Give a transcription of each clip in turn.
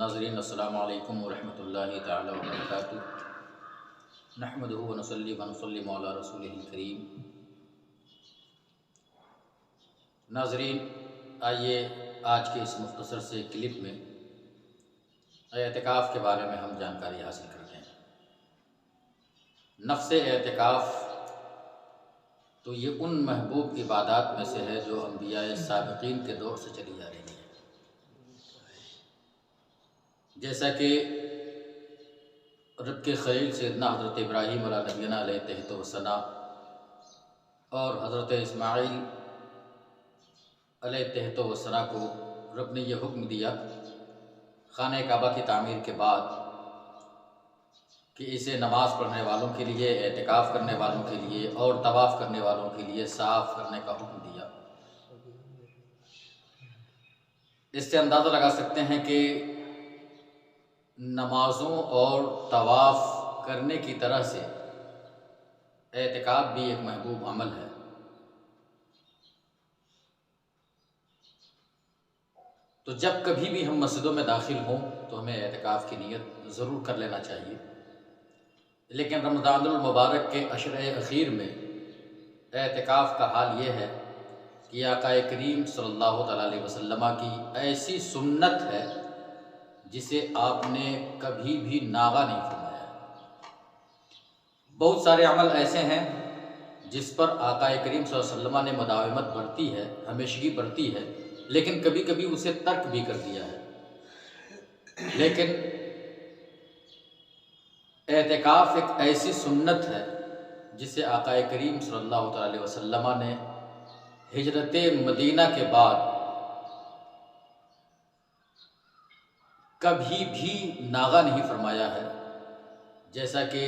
ناظرین السلام علیکم ورحمۃ اللہ تعالی وبرکاتہ۔ نحمدہ ونصلی ونسلم علی رسولہ الکریم۔ ناظرین، آئیے آج کے اس مختصر سے کلپ میں اعتکاف کے بارے میں ہم جانکاری حاصل کرتے ہیں۔ نفس اعتکاف تو یہ ان محبوب عبادات میں سے ہے جو انبیاء سابقین کے دور سے چلی جا رہی ہے۔ جیسا کہ رب کے خلیل سیدنا حضرت ابراہیم علیہ نبینا علیہ تحت و ثنا اور حضرت اسماعیل علیہ تحت و ثنا کو رب نے یہ حکم دیا خانہ کعبہ کی تعمیر کے بعد کہ اسے نماز پڑھنے والوں کے لیے، اعتکاف کرنے والوں کے لیے اور طواف کرنے والوں کے لیے صاف کرنے کا حکم دیا۔ اس سے اندازہ لگا سکتے ہیں کہ نمازوں اور طواف کرنے کی طرح سے اعتکاف بھی ایک محبوب عمل ہے۔ تو جب کبھی بھی ہم مسجدوں میں داخل ہوں تو ہمیں اعتکاف کی نیت ضرور کر لینا چاہیے، لیکن رمضان المبارک کے عشرۂ اخیر میں اعتکاف کا حال یہ ہے کہ آقا کریم صلی اللہ تعالیٰ علیہ وسلم کی ایسی سنت ہے جسے آپ نے کبھی بھی ناغہ نہیں فرمایا۔ بہت سارے عمل ایسے ہیں جس پر آقا کریم صلی اللہ علیہ وسلم نے مداومت برتی ہے، ہمیشگی برتی ہے، لیکن کبھی کبھی اسے ترک بھی کر دیا ہے۔ لیکن اعتکاف ایک ایسی سنت ہے جسے آقا کریم صلی اللہ تعالیٰ علیہ وسلم نے ہجرت مدینہ کے بعد کبھی بھی ناغہ نہیں فرمایا ہے۔ جیسا کہ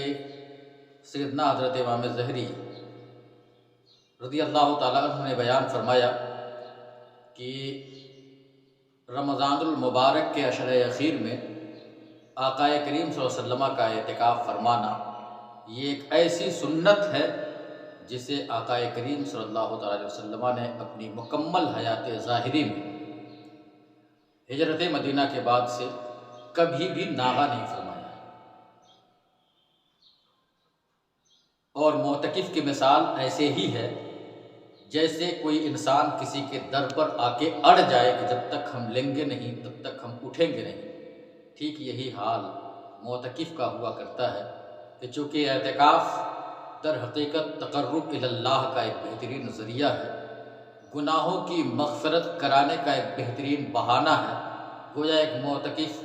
سیدنا حضرت امام ظہری رضی اللہ تعالیٰ عنہ نے بیان فرمایا کہ رمضان المبارک کے عشرۂ اخیر میں آقا کریم صلی اللہ علیہ وسلم کا اعتکاف فرمانا یہ ایک ایسی سنت ہے جسے آقا کریم صلی اللہ تعالیٰ علیہ وسلم نے اپنی مکمل حیات ظاہری میں ہجرت مدینہ کے بعد سے کبھی بھی ناغہ نہیں فرمایا۔ اور معتکف کی مثال ایسے ہی ہے جیسے کوئی انسان کسی کے در پر آ کے اڑ جائے کہ جب تک ہم لیں گے نہیں تب تک ہم اٹھیں گے نہیں۔ ٹھیک یہی حال معتکف کا ہوا کرتا ہے کہ چونکہ اعتکاف در حقیقت تقرب الی اللہ کا ایک بہترین ذریعہ ہے، گناہوں کی مغفرت کرانے کا ایک بہترین بہانہ ہے، گویا ایک معتکف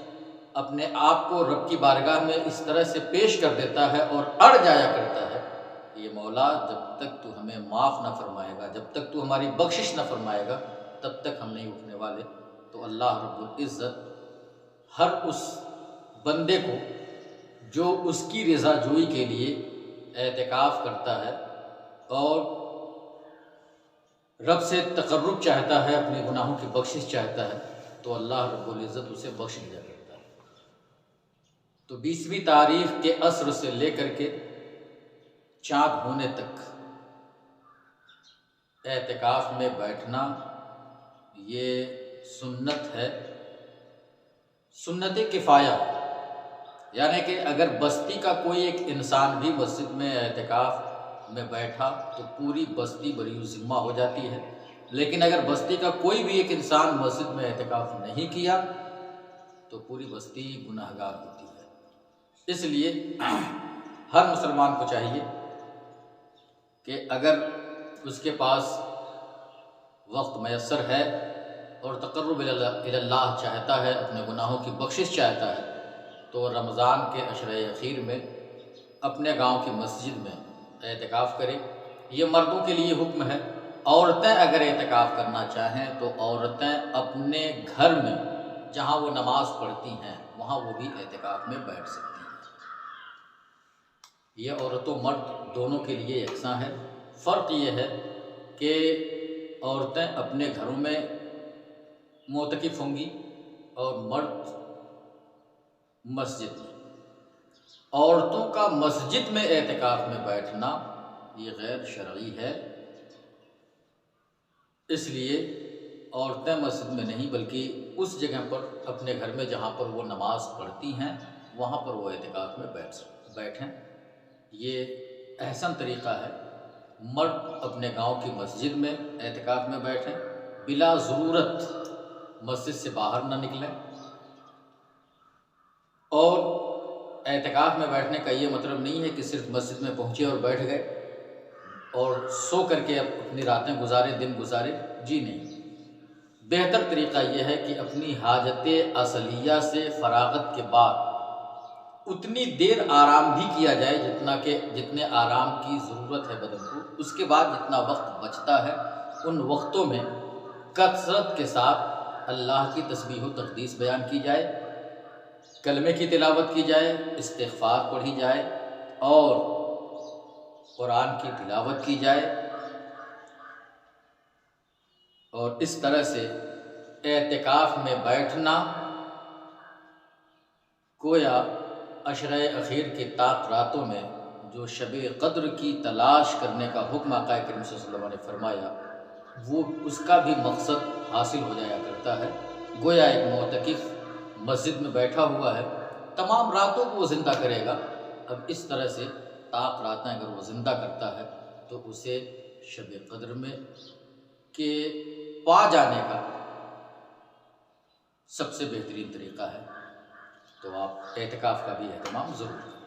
اپنے آپ کو رب کی بارگاہ میں اس طرح سے پیش کر دیتا ہے اور اڑ جایا کرتا ہے کہ یہ مولا جب تک تو ہمیں معاف نہ فرمائے گا، جب تک تو ہماری بخشش نہ فرمائے گا تب تک ہم نہیں اٹھنے والے۔ تو اللہ رب العزت ہر اس بندے کو جو اس کی رضا جوئی کے لیے اعتکاف کرتا ہے اور رب سے تقرب چاہتا ہے، اپنے گناہوں کی بخشش چاہتا ہے، تو اللہ رب العزت اسے بخش دیا کرتا ہے۔ تو 20ویں تاریخ کے عصر سے لے کر کے چاند ہونے تک اعتکاف میں بیٹھنا یہ سنت ہے، سنت کفایہ، یعنی کہ اگر بستی کا کوئی ایک انسان بھی مسجد میں اعتکاف میں بیٹھا تو پوری بستی بری ذمہ ہو جاتی ہے، لیکن اگر بستی کا کوئی بھی ایک انسان مسجد میں اعتکاف نہیں کیا تو پوری بستی گناہگار ہوتی ہے۔ اس لیے ہر مسلمان کو چاہیے کہ اگر اس کے پاس وقت میسر ہے اور تقرب الی اللہ چاہتا ہے، اپنے گناہوں کی بخشش چاہتا ہے، تو رمضان کے عشرۂ اخیر میں اپنے گاؤں کی مسجد میں اعتکاف کرے۔ یہ مردوں کے لیے حکم ہے، عورتیں اگر اعتکاف کرنا چاہیں تو عورتیں اپنے گھر میں جہاں وہ نماز پڑھتی ہیں وہاں وہ بھی اعتکاف میں بیٹھ سکتی ہیں۔ یہ عورت و مرد دونوں کے لیے یکساں ہے۔ فرق یہ ہے کہ عورتیں اپنے گھروں میں معتکف ہوں گی اور مرد مسجد میں۔ عورتوں کا مسجد میں اعتکاف میں بیٹھنا یہ غیر شرعی ہے، اس لیے عورتیں مسجد میں نہیں بلکہ اس جگہ پر اپنے گھر میں جہاں پر وہ نماز پڑھتی ہیں وہاں پر وہ اعتکاف میں بیٹھیں۔ یہ احسن طریقہ ہے۔ مرد اپنے گاؤں کی مسجد میں اعتکاف میں بیٹھیں، بلا ضرورت مسجد سے باہر نہ نکلیں۔ اور اعتکاف میں بیٹھنے کا یہ مطلب نہیں ہے کہ صرف مسجد میں پہنچے اور بیٹھ گئے اور سو کر کے اپنی راتیں گزارے، دن گزارے، جی نہیں۔ بہتر طریقہ یہ ہے کہ اپنی حاجت اصلیہ سے فراغت کے بعد اتنی دیر آرام بھی کیا جائے جتنے آرام کی ضرورت ہے بدن کو، اس کے بعد جتنا وقت بچتا ہے ان وقتوں میں کثرت کے ساتھ اللہ کی تسبیح و تقدیس بیان کی جائے، کلمے کی تلاوت کی جائے، استغفار پڑھی جائے اور قرآن کی تلاوت کی جائے، اور اس طرح سے اعتکاف میں بیٹھنا گویا عشرۂ اخیر کی طاق راتوں میں جو شب قدر کی تلاش کرنے کا حکم آقا کریم صلی اللہ علیہ وسلم نے فرمایا، وہ اس کا بھی مقصد حاصل ہو جایا کرتا ہے۔ گویا ایک معتکف مسجد میں بیٹھا ہوا ہے، تمام راتوں کو وہ زندہ کرے گا۔ اب اس طرح سے طاق راتیں اگر وہ زندہ کرتا ہے تو اسے شب قدر میں کے پا جانے کا سب سے بہترین طریقہ ہے۔ تو آپ اعتکاف کا بھی اہتمام ضرور کریں۔